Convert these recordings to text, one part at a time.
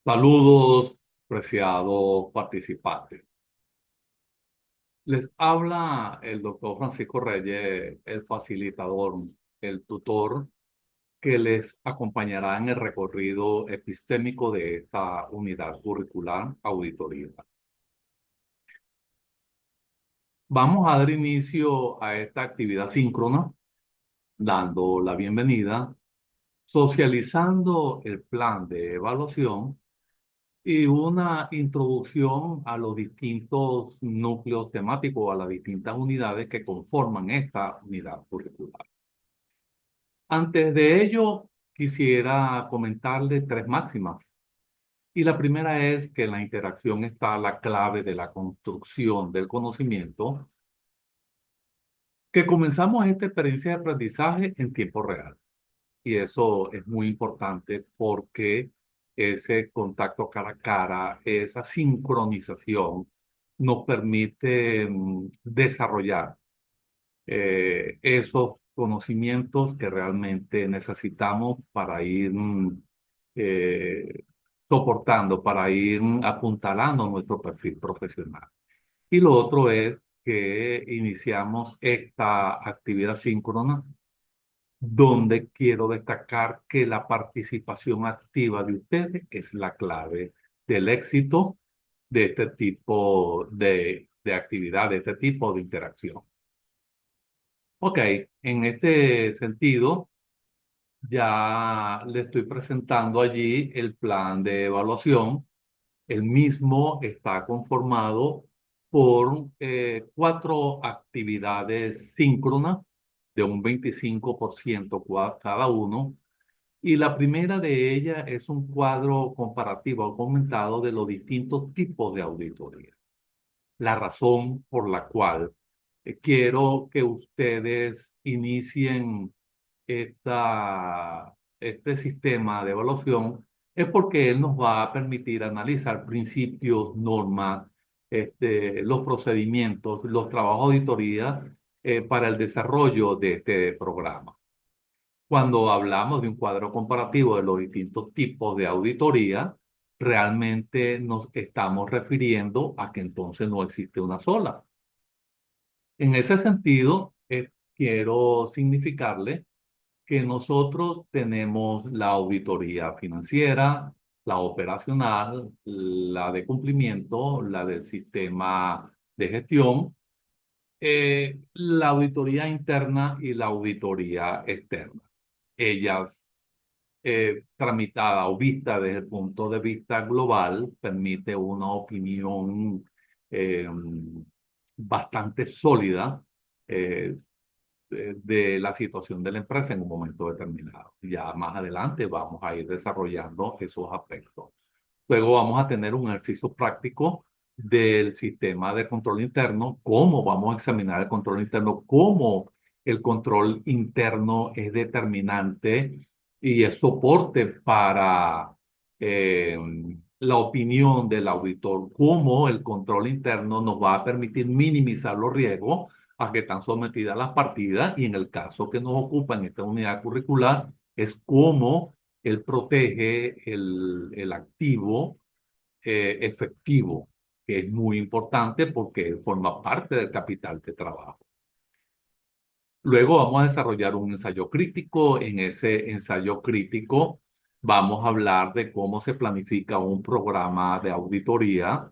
Saludos, preciados participantes. Les habla el doctor Francisco Reyes, el facilitador, el tutor que les acompañará en el recorrido epistémico de esta unidad curricular auditoría. Vamos a dar inicio a esta actividad síncrona, dando la bienvenida, socializando el plan de evaluación y una introducción a los distintos núcleos temáticos, a las distintas unidades que conforman esta unidad curricular. Antes de ello, quisiera comentarle tres máximas. Y la primera es que en la interacción está la clave de la construcción del conocimiento, que comenzamos esta experiencia de aprendizaje en tiempo real. Y eso es muy importante porque ese contacto cara a cara, esa sincronización nos permite desarrollar esos conocimientos que realmente necesitamos para ir eh, soportando, para ir apuntalando nuestro perfil profesional. Y lo otro es que iniciamos esta actividad síncrona donde quiero destacar que la participación activa de ustedes es la clave del éxito de este tipo de actividad, de este tipo de interacción. Ok, en este sentido, ya le estoy presentando allí el plan de evaluación. El mismo está conformado por cuatro actividades síncronas de un 25% cada uno. Y la primera de ellas es un cuadro comparativo comentado de los distintos tipos de auditoría. La razón por la cual quiero que ustedes inicien este sistema de evaluación es porque él nos va a permitir analizar principios, normas, los procedimientos, los trabajos de auditoría para el desarrollo de este programa. Cuando hablamos de un cuadro comparativo de los distintos tipos de auditoría, realmente nos estamos refiriendo a que entonces no existe una sola. En ese sentido, quiero significarle que nosotros tenemos la auditoría financiera, la operacional, la de cumplimiento, la del sistema de gestión, la auditoría interna y la auditoría externa. Ellas, tramitada o vista desde el punto de vista global, permite una opinión eh, bastante sólida eh, de la situación de la empresa en un momento determinado. Ya más adelante vamos a ir desarrollando esos aspectos. Luego vamos a tener un ejercicio práctico del sistema de control interno, cómo vamos a examinar el control interno, cómo el control interno es determinante y es soporte para eh, la opinión del auditor, cómo el control interno nos va a permitir minimizar los riesgos a que están sometidas las partidas y en el caso que nos ocupa en esta unidad curricular es cómo él protege el activo efectivo, que es muy importante porque forma parte del capital de trabajo. Luego vamos a desarrollar un ensayo crítico. En ese ensayo crítico vamos a hablar de cómo se planifica un programa de auditoría.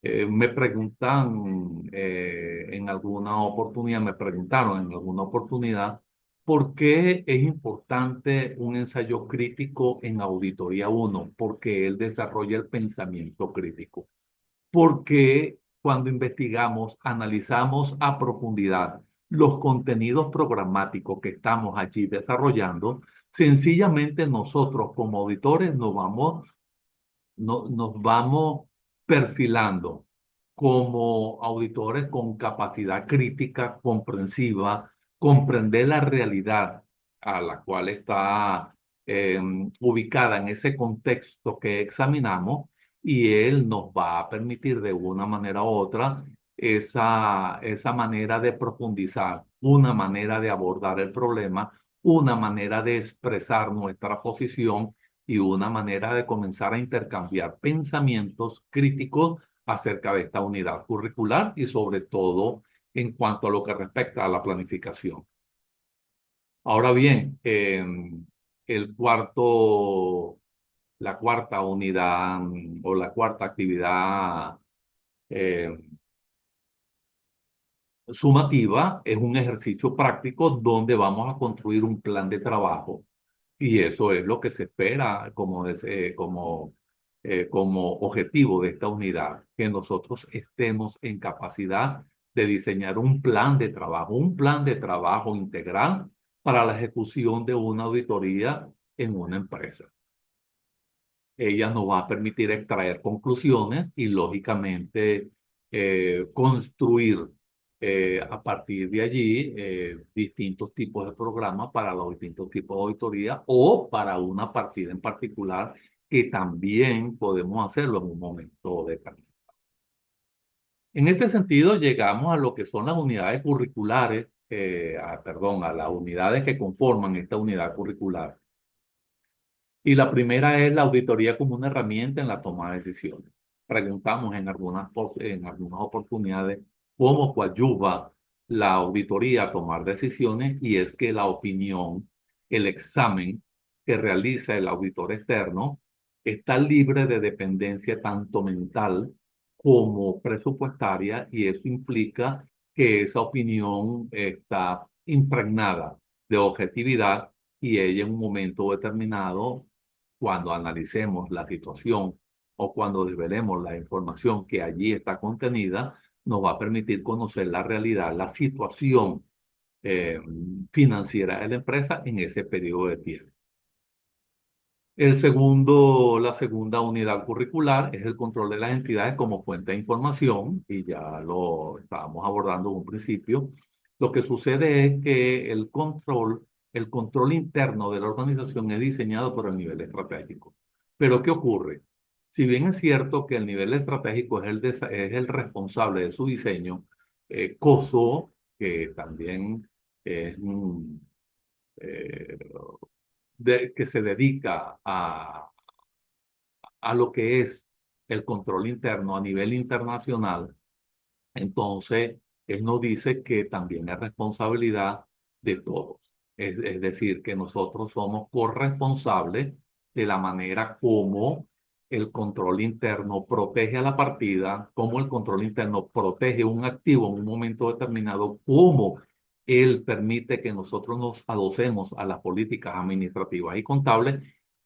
Me preguntan en alguna oportunidad, me preguntaron en alguna oportunidad, ¿por qué es importante un ensayo crítico en auditoría uno? Porque él desarrolla el pensamiento crítico. Porque cuando investigamos, analizamos a profundidad los contenidos programáticos que estamos allí desarrollando, sencillamente nosotros como auditores nos vamos perfilando como auditores con capacidad crítica, comprensiva, comprender la realidad a la cual está eh, ubicada en ese contexto que examinamos y él nos va a permitir de una manera u otra esa manera de profundizar, una manera de abordar el problema, una manera de expresar nuestra posición y una manera de comenzar a intercambiar pensamientos críticos acerca de esta unidad curricular y sobre todo en cuanto a lo que respecta a la planificación. Ahora bien, el cuarto, la cuarta unidad o la cuarta actividad eh, sumativa es un ejercicio práctico donde vamos a construir un plan de trabajo y eso es lo que se espera como objetivo de esta unidad, que nosotros estemos en capacidad de diseñar un plan de trabajo integral para la ejecución de una auditoría en una empresa. Ella nos va a permitir extraer conclusiones y, lógicamente, construir a partir de allí distintos tipos de programas para los distintos tipos de auditoría o para una partida en particular que también podemos hacerlo en un momento determinado. En este sentido, llegamos a lo que son las unidades curriculares, perdón, a las unidades que conforman esta unidad curricular. Y la primera es la auditoría como una herramienta en la toma de decisiones. Preguntamos en algunas oportunidades cómo coadyuva la auditoría a tomar decisiones y es que la opinión, el examen que realiza el auditor externo está libre de dependencia tanto mental como presupuestaria y eso implica que esa opinión está impregnada de objetividad y ella en un momento determinado, cuando analicemos la situación o cuando desvelemos la información que allí está contenida, nos va a permitir conocer la realidad, la situación eh, financiera de la empresa en ese periodo de tiempo. La segunda unidad curricular es el control de las entidades como fuente de información, y ya lo estábamos abordando en un principio. Lo que sucede es que el control interno de la organización es diseñado por el nivel estratégico. Pero ¿qué ocurre? Si bien es cierto que el nivel estratégico es el responsable de su diseño, COSO, que también es eh, que se dedica a lo que es el control interno a nivel internacional, entonces él nos dice que también es responsabilidad de todos. Es decir, que nosotros somos corresponsables de la manera como el control interno protege a la partida, cómo el control interno protege un activo en un momento determinado, cómo él permite que nosotros nos adosemos a las políticas administrativas y contables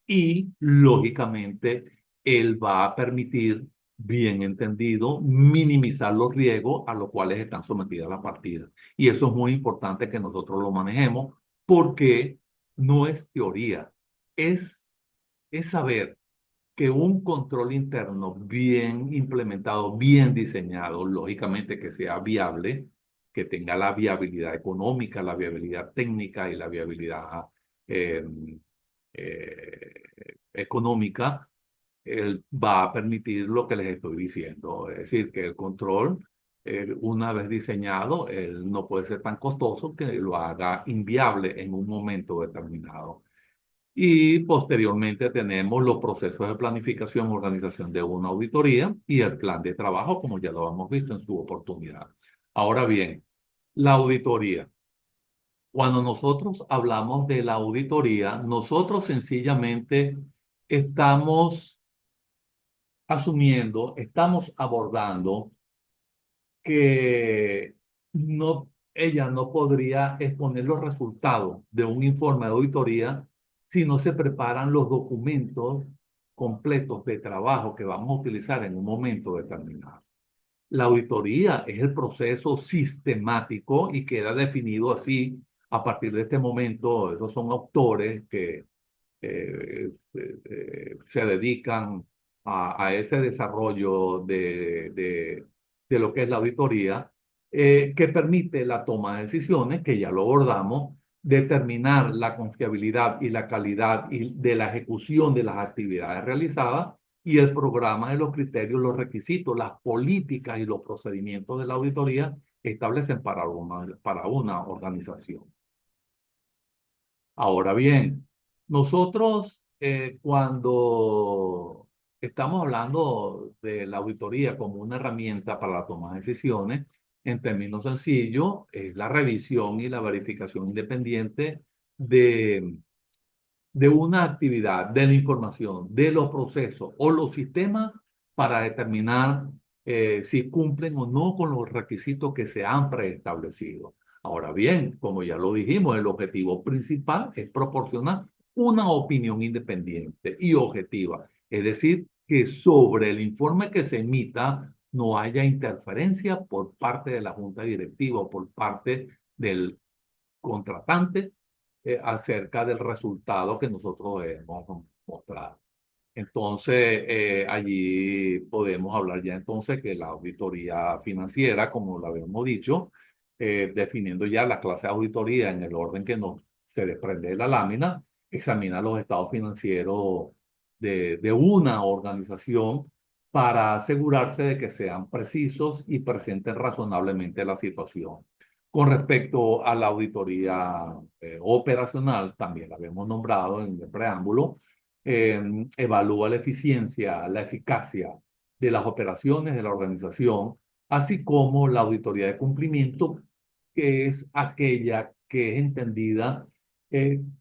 y, lógicamente, él va a permitir, bien entendido, minimizar los riesgos a los cuales están sometidas las partidas. Y eso es muy importante que nosotros lo manejemos porque no es teoría, es, es saber que un control interno bien implementado, bien diseñado, lógicamente que sea viable, que tenga la viabilidad económica, la viabilidad técnica y la viabilidad eh, económica, él va a permitir lo que les estoy diciendo. Es decir, que el control, una vez diseñado, él no puede ser tan costoso que lo haga inviable en un momento determinado. Y posteriormente tenemos los procesos de planificación, organización de una auditoría y el plan de trabajo, como ya lo hemos visto en su oportunidad. Ahora bien, la auditoría. Cuando nosotros hablamos de la auditoría, nosotros sencillamente estamos estamos abordando que ella no podría exponer los resultados de un informe de auditoría si no se preparan los documentos completos de trabajo que vamos a utilizar en un momento determinado. La auditoría es el proceso sistemático y queda definido así a partir de este momento. Esos son autores que se dedican a ese desarrollo de lo que es la auditoría, que permite la toma de decisiones, que ya lo abordamos, determinar la confiabilidad y la calidad de la ejecución de las actividades realizadas y el programa de los criterios, los requisitos, las políticas y los procedimientos de la auditoría establecen para una organización. Ahora bien, nosotros cuando estamos hablando de la auditoría como una herramienta para la toma de decisiones, en términos sencillos, es la revisión y la verificación independiente de, de una actividad, de la información, de los procesos o los sistemas para determinar si cumplen o no con los requisitos que se han preestablecido. Ahora bien, como ya lo dijimos, el objetivo principal es proporcionar una opinión independiente y objetiva, es decir, que sobre el informe que se emita no haya interferencia por parte de la junta directiva o por parte del contratante acerca del resultado que nosotros debemos mostrar. Entonces, allí podemos hablar ya entonces que la auditoría financiera, como lo habíamos dicho, definiendo ya la clase de auditoría en el orden que nos se desprende de la lámina, examina los estados financieros de una organización para asegurarse de que sean precisos y presenten razonablemente la situación. Con respecto a la auditoría operacional, también la habíamos nombrado en el preámbulo, evalúa la eficiencia, la eficacia de las operaciones de la organización, así como la auditoría de cumplimiento, que es aquella que es entendida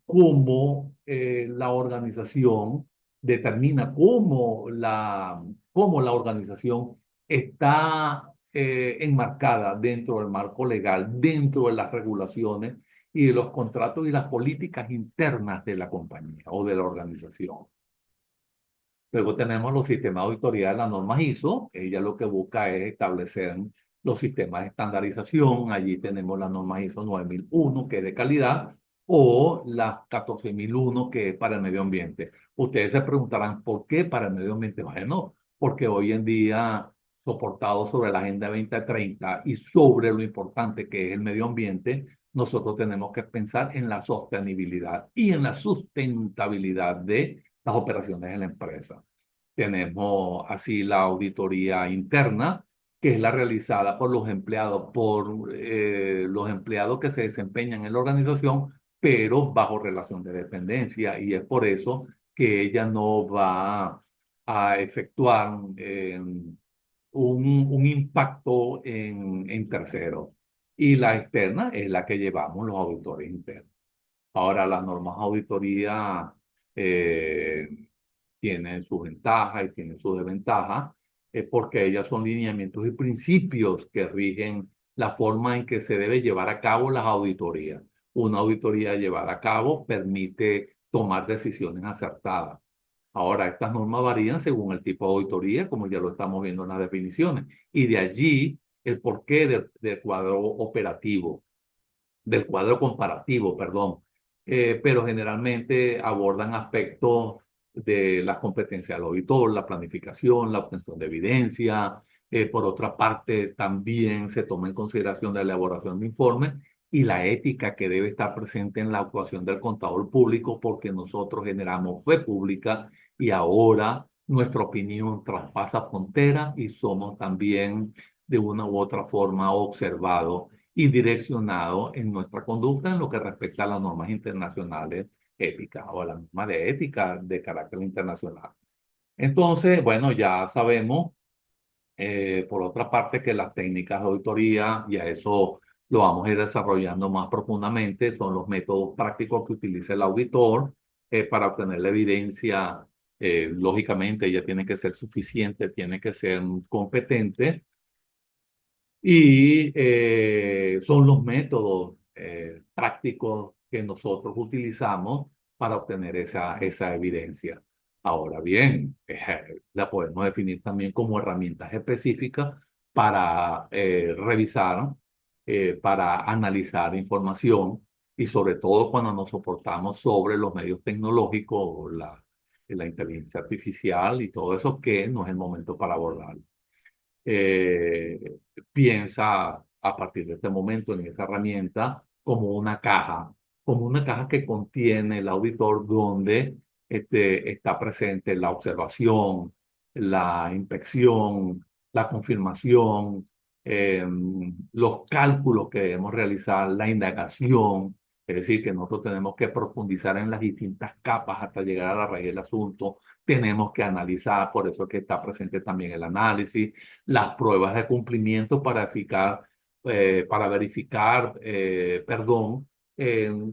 como la organización determina cómo la organización está enmarcada dentro del marco legal, dentro de las regulaciones y de los contratos y las políticas internas de la compañía o de la organización. Luego tenemos los sistemas de auditoría de las normas ISO. Ella lo que busca es establecer los sistemas de estandarización. Allí tenemos la norma ISO 9001, que es de calidad, o la 14001, que es para el medio ambiente. Ustedes se preguntarán, ¿por qué para el medio ambiente? Bueno, porque hoy en día, soportado sobre la Agenda 2030 y sobre lo importante que es el medio ambiente, nosotros tenemos que pensar en la sostenibilidad y en la sustentabilidad de las operaciones de la empresa. Tenemos así la auditoría interna, que es la realizada por los empleados que se desempeñan en la organización, pero bajo relación de dependencia, y es por eso que ella no va a efectuar un impacto en terceros. Y la externa es la que llevamos los auditores internos. Ahora, las normas de auditoría eh, tienen sus ventajas y tienen sus desventajas, porque ellas son lineamientos y principios que rigen la forma en que se debe llevar a cabo las auditorías. Una auditoría llevada a cabo permite tomar decisiones acertadas. Ahora, estas normas varían según el tipo de auditoría, como ya lo estamos viendo en las definiciones, y de allí el porqué del cuadro operativo, del cuadro comparativo, perdón. Pero generalmente abordan aspectos de las competencias del auditor, la planificación, la obtención de evidencia. Por otra parte, también se toma en consideración la elaboración de informes y la ética que debe estar presente en la actuación del contador público, porque nosotros generamos fe pública y ahora nuestra opinión traspasa fronteras y somos también de una u otra forma observados y direccionado en nuestra conducta en lo que respecta a las normas internacionales éticas o a las normas de ética de carácter internacional. Entonces, bueno, ya sabemos, por otra parte, que las técnicas de auditoría, y a eso lo vamos a ir desarrollando más profundamente, son los métodos prácticos que utiliza el auditor para obtener la evidencia. Lógicamente, ella tiene que ser suficiente, tiene que ser competente y son los métodos prácticos que nosotros utilizamos para obtener esa evidencia. Ahora bien, la podemos definir también como herramientas específicas para revisar, para analizar información y sobre todo cuando nos soportamos sobre los medios tecnológicos, la inteligencia artificial y todo eso que no es el momento para abordar. eh, Piensa a partir de este momento en esa herramienta como una caja que contiene el auditor donde está presente la observación, la inspección, la confirmación, los cálculos que debemos realizar, la indagación, Es decir, que nosotros tenemos que profundizar en las distintas capas hasta llegar a la raíz del asunto. Tenemos que analizar, por eso es que está presente también el análisis, las pruebas de cumplimiento para verificar, perdón,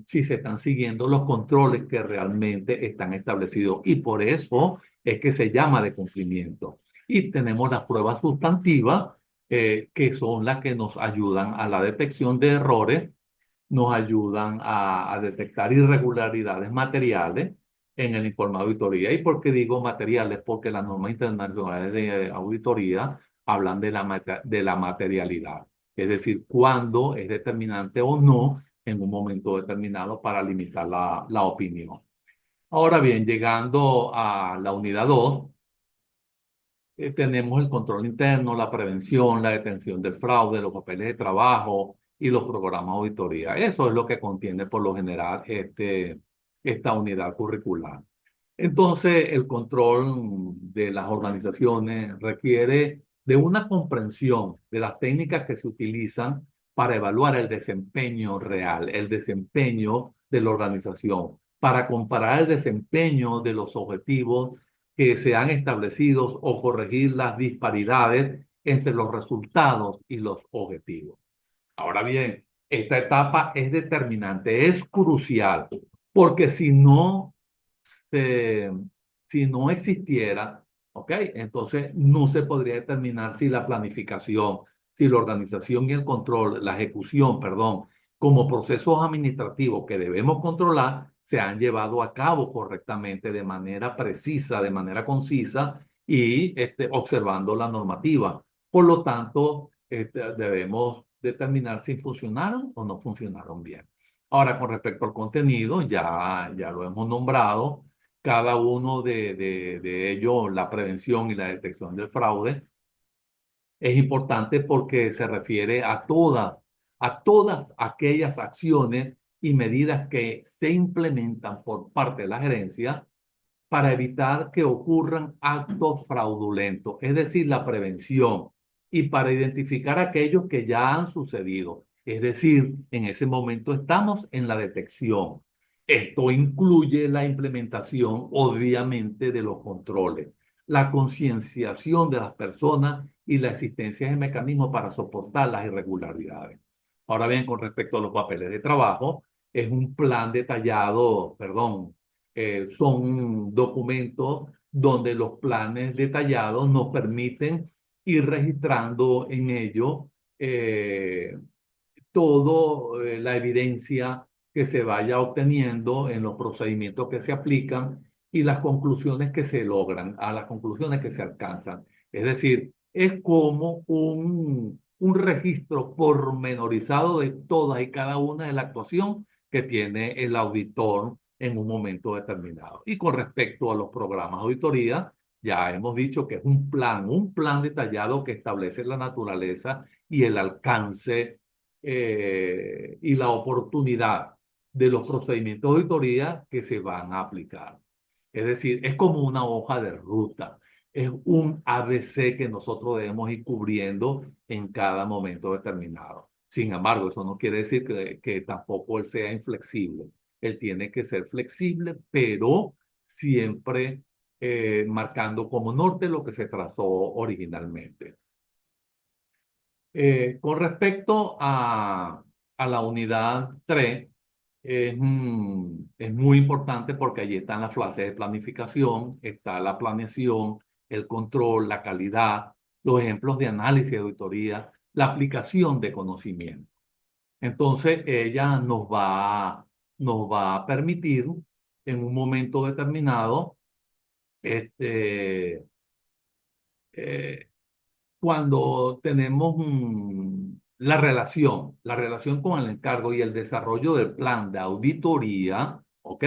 si se están siguiendo los controles que realmente están establecidos. Y por eso es que se llama de cumplimiento. Y tenemos las pruebas sustantivas, que son las que nos ayudan a la detección de errores, nos ayudan a detectar irregularidades materiales en el informe de auditoría. ¿Y por qué digo materiales? Porque las normas internacionales de auditoría hablan de la materialidad, es decir, cuándo es determinante o no en un momento determinado para limitar la opinión. Ahora bien, llegando a la unidad 2, tenemos el control interno, la prevención, la detención del fraude, los papeles de trabajo y los programas de auditoría. Eso es lo que contiene por lo general esta unidad curricular. Entonces, el control de las organizaciones requiere de una comprensión de las técnicas que se utilizan para evaluar el desempeño real, el desempeño de la organización, para comparar el desempeño de los objetivos que se han establecido o corregir las disparidades entre los resultados y los objetivos. Ahora bien, esta etapa es determinante, es crucial, porque eh, si no existiera, ¿ok? Entonces no se podría determinar si la planificación, si la organización y el control, la ejecución, perdón, como procesos administrativos que debemos controlar, se han llevado a cabo correctamente, de manera precisa, de manera concisa y observando la normativa. Por lo tanto, debemos determinar si funcionaron o no funcionaron bien. Ahora, con respecto al contenido, ya lo hemos nombrado, cada uno de ellos, la prevención y la detección del fraude, es importante porque se refiere a todas aquellas acciones y medidas que se implementan por parte de la gerencia para evitar que ocurran actos fraudulentos, es decir, la prevención, y para identificar aquellos que ya han sucedido. Es decir, en ese momento estamos en la detección. Esto incluye la implementación, obviamente, de los controles, la concienciación de las personas y la existencia de mecanismos para soportar las irregularidades. Ahora bien, con respecto a los papeles de trabajo, es un plan detallado, perdón, son documentos donde los planes detallados nos permiten ir registrando en ello toda la evidencia que se vaya obteniendo en los procedimientos que se aplican y las conclusiones que se logran, a las conclusiones que se alcanzan. Es decir, es como un registro pormenorizado de todas y cada una de la actuación que tiene el auditor en un momento determinado. Y con respecto a los programas de auditoría, ya hemos dicho que es un plan detallado que establece la naturaleza y el alcance y la oportunidad de los procedimientos de auditoría que se van a aplicar. Es decir, es como una hoja de ruta, es un ABC que nosotros debemos ir cubriendo en cada momento determinado. Sin embargo, eso no quiere decir que tampoco él sea inflexible. Él tiene que ser flexible, pero siempre marcando como norte lo que se trazó originalmente. Con respecto a la unidad 3, es muy importante porque allí están las fases de planificación, está la planeación, el control, la calidad, los ejemplos de análisis de auditoría, la aplicación de conocimiento. Entonces, ella nos va a permitir en un momento determinado, este, eh, cuando tenemos la relación con el encargo y el desarrollo del plan de auditoría, ¿ok?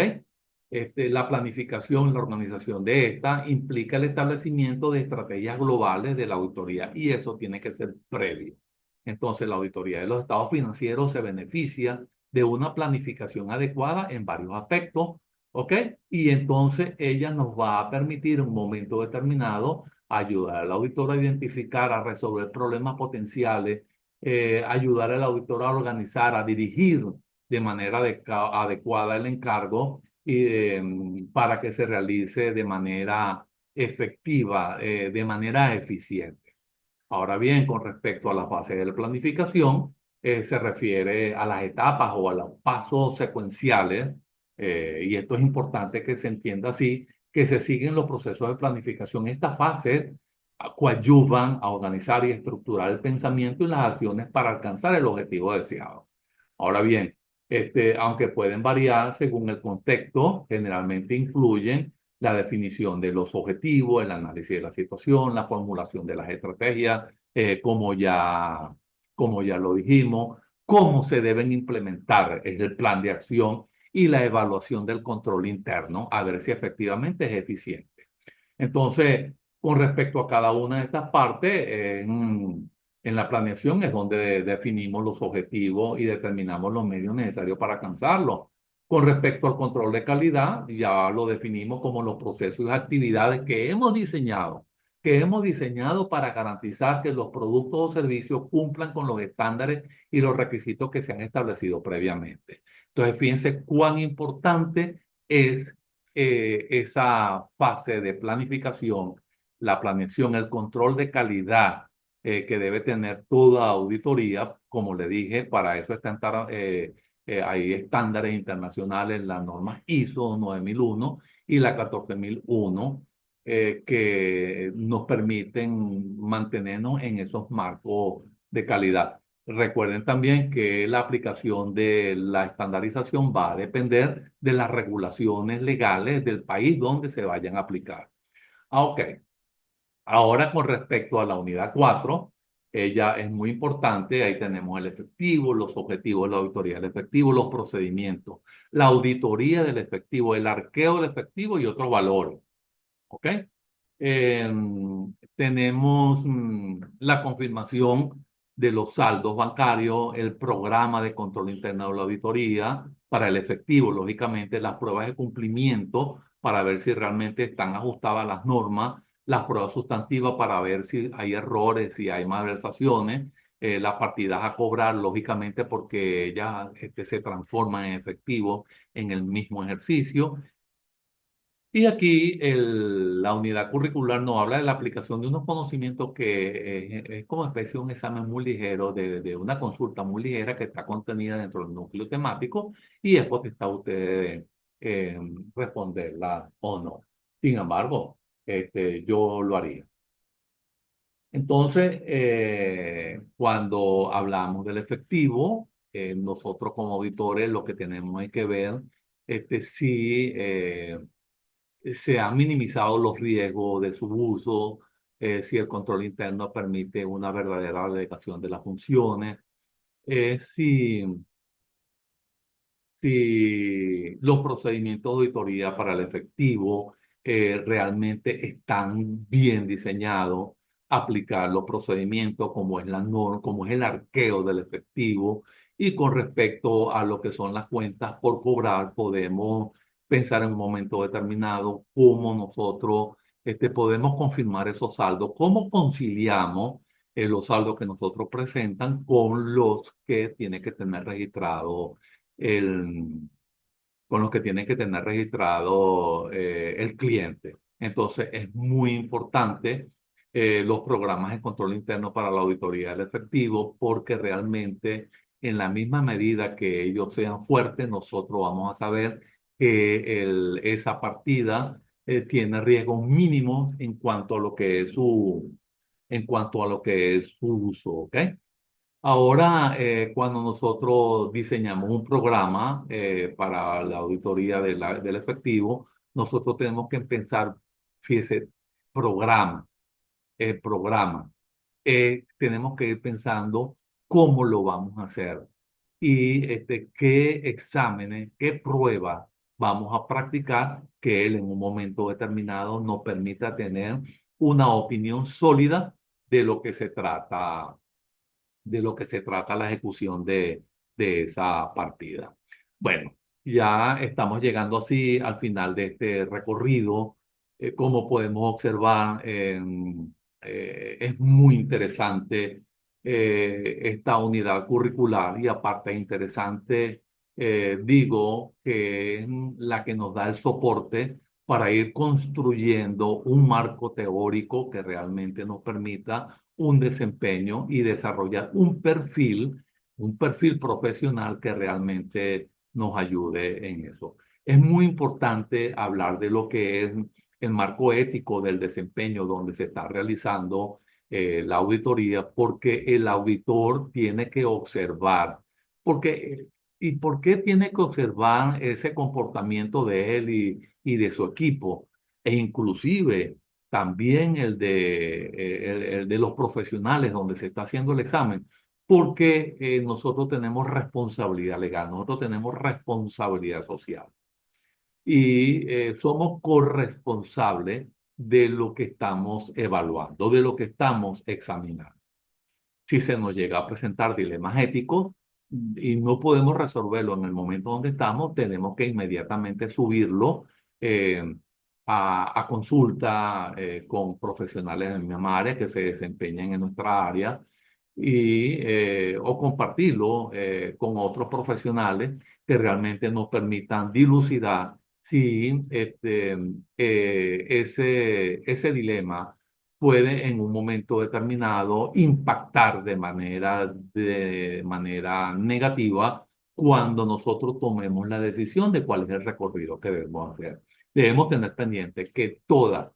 La planificación, la organización de esta implica el establecimiento de estrategias globales de la auditoría y eso tiene que ser previo. Entonces, la auditoría de los estados financieros se beneficia de una planificación adecuada en varios aspectos, ¿ok? Y entonces ella nos va a permitir en un momento determinado ayudar al auditor a identificar, a resolver problemas potenciales, ayudar al auditor a organizar, a dirigir de manera adecuada el encargo y, para que se realice de manera efectiva, de manera eficiente. Ahora bien, con respecto a la fase de la planificación, se refiere a las etapas o a los pasos secuenciales, y esto es importante que se entienda así, que se siguen los procesos de planificación. Estas fases coadyuvan a organizar y estructurar el pensamiento y las acciones para alcanzar el objetivo deseado. Ahora bien, aunque pueden variar según el contexto, generalmente incluyen la definición de los objetivos, el análisis de la situación, la formulación de las estrategias, como ya lo dijimos, cómo se deben implementar es el plan de acción y la evaluación del control interno, a ver si efectivamente es eficiente. Entonces, con respecto a cada una de estas partes, en la planeación es donde definimos los objetivos y determinamos los medios necesarios para alcanzarlos. Con respecto al control de calidad, ya lo definimos como los procesos y actividades que hemos diseñado para garantizar que los productos o servicios cumplan con los estándares y los requisitos que se han establecido previamente. Entonces, fíjense cuán importante es esa fase de planificación, la planeación, el control de calidad que debe tener toda auditoría. Como le dije, para eso hay estándares internacionales, las normas ISO 9001 y la 14001, que nos permiten mantenernos en esos marcos de calidad. Recuerden también que la aplicación de la estandarización va a depender de las regulaciones legales del país donde se vayan a aplicar. Ok. Ahora, con respecto a la unidad 4, ella es muy importante. Ahí tenemos el efectivo, los objetivos de la auditoría del efectivo, los procedimientos, la auditoría del efectivo, el arqueo del efectivo y otros valores. ¿Ok? Tenemos la confirmación de los saldos bancarios, el programa de control interno de la auditoría para el efectivo, lógicamente las pruebas de cumplimiento para ver si realmente están ajustadas las normas, las pruebas sustantivas para ver si hay errores, si hay malversaciones, las partidas a cobrar, lógicamente porque ellas se transforman en efectivo en el mismo ejercicio. Y aquí la unidad curricular nos habla de la aplicación de unos conocimientos que es como especie de un examen muy ligero, de una consulta muy ligera que está contenida dentro del núcleo temático y es potestad de ustedes responderla o no. Sin embargo, yo lo haría. Entonces, cuando hablamos del efectivo, nosotros como auditores lo que tenemos es que ver si se han minimizado los riesgos de su uso, si el control interno permite una verdadera delegación de las funciones, si los procedimientos de auditoría para el efectivo realmente están bien diseñados, aplicar los procedimientos como es la norma, como es el arqueo del efectivo. Y con respecto a lo que son las cuentas por cobrar, podemos pensar en un momento determinado cómo nosotros podemos confirmar esos saldos, cómo conciliamos los saldos que nosotros presentan con los que tiene que tener registrado el, con los que tiene que tener registrado el cliente. Entonces, es muy importante los programas de control interno para la auditoría del efectivo, porque realmente en la misma medida que ellos sean fuertes, nosotros vamos a saber que esa partida tiene riesgos mínimos en cuanto a lo que es en cuanto a lo que es su uso, ¿ok? Ahora, cuando nosotros diseñamos un programa para la auditoría del efectivo, nosotros tenemos que pensar, fíjese, programa, programa. Tenemos que ir pensando cómo lo vamos a hacer y qué exámenes, qué pruebas vamos a practicar que él en un momento determinado nos permita tener una opinión sólida de lo que se trata la ejecución de esa partida. Bueno, ya estamos llegando así al final de este recorrido. Como podemos observar, es muy interesante esta unidad curricular y aparte es interesante digo que es la que nos da el soporte para ir construyendo un marco teórico que realmente nos permita un desempeño y desarrollar un perfil profesional que realmente nos ayude en eso. Es muy importante hablar de lo que es el marco ético del desempeño donde se está realizando la auditoría, porque el auditor tiene que observar, porque ¿y por qué tiene que observar ese comportamiento de él y de su equipo? E inclusive también el de los profesionales donde se está haciendo el examen, porque nosotros tenemos responsabilidad legal, nosotros tenemos responsabilidad social y somos corresponsables de lo que estamos evaluando, de lo que estamos examinando. Si se nos llega a presentar dilemas éticos y no podemos resolverlo en el momento donde estamos, tenemos que inmediatamente subirlo eh, a consulta con profesionales de mi área que se desempeñan en nuestra área o compartirlo con otros profesionales que realmente nos permitan dilucidar si ese dilema puede en un momento determinado impactar de manera negativa cuando nosotros tomemos la decisión de cuál es el recorrido que debemos hacer. Debemos tener pendiente que toda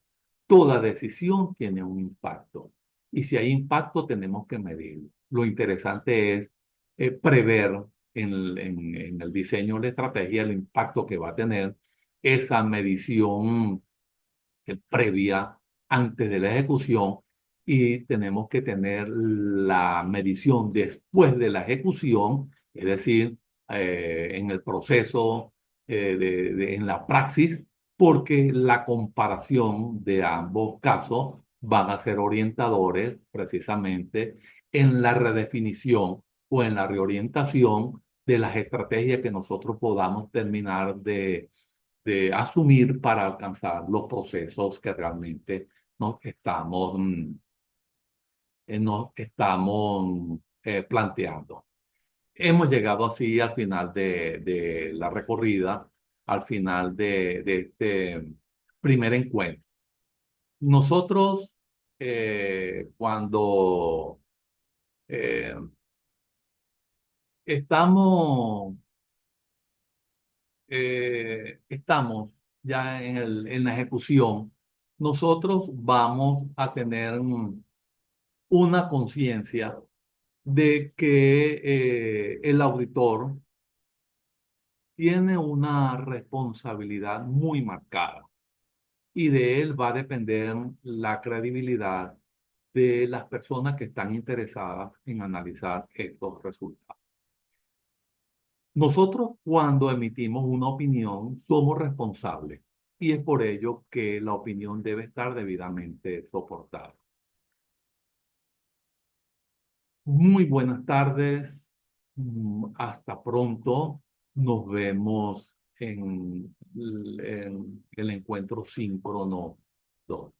decisión tiene un impacto. Y si hay impacto, tenemos que medirlo. Lo interesante es prever en el diseño de la estrategia el impacto que va a tener esa medición previa antes de la ejecución y tenemos que tener la medición después de la ejecución, es decir, en el proceso, en la praxis, porque la comparación de ambos casos van a ser orientadores precisamente en la redefinición o en la reorientación de las estrategias que nosotros podamos terminar de asumir para alcanzar los procesos que realmente nos estamos planteando. Hemos llegado así al final de la recorrida, al final de este primer encuentro. Nosotros, cuando eh, estamos estamos ya en la ejecución, nosotros vamos a tener una conciencia de que el auditor tiene una responsabilidad muy marcada y de él va a depender la credibilidad de las personas que están interesadas en analizar estos resultados. Nosotros cuando emitimos una opinión somos responsables y es por ello que la opinión debe estar debidamente soportada. Muy buenas tardes, hasta pronto. Nos vemos en el encuentro síncrono 2.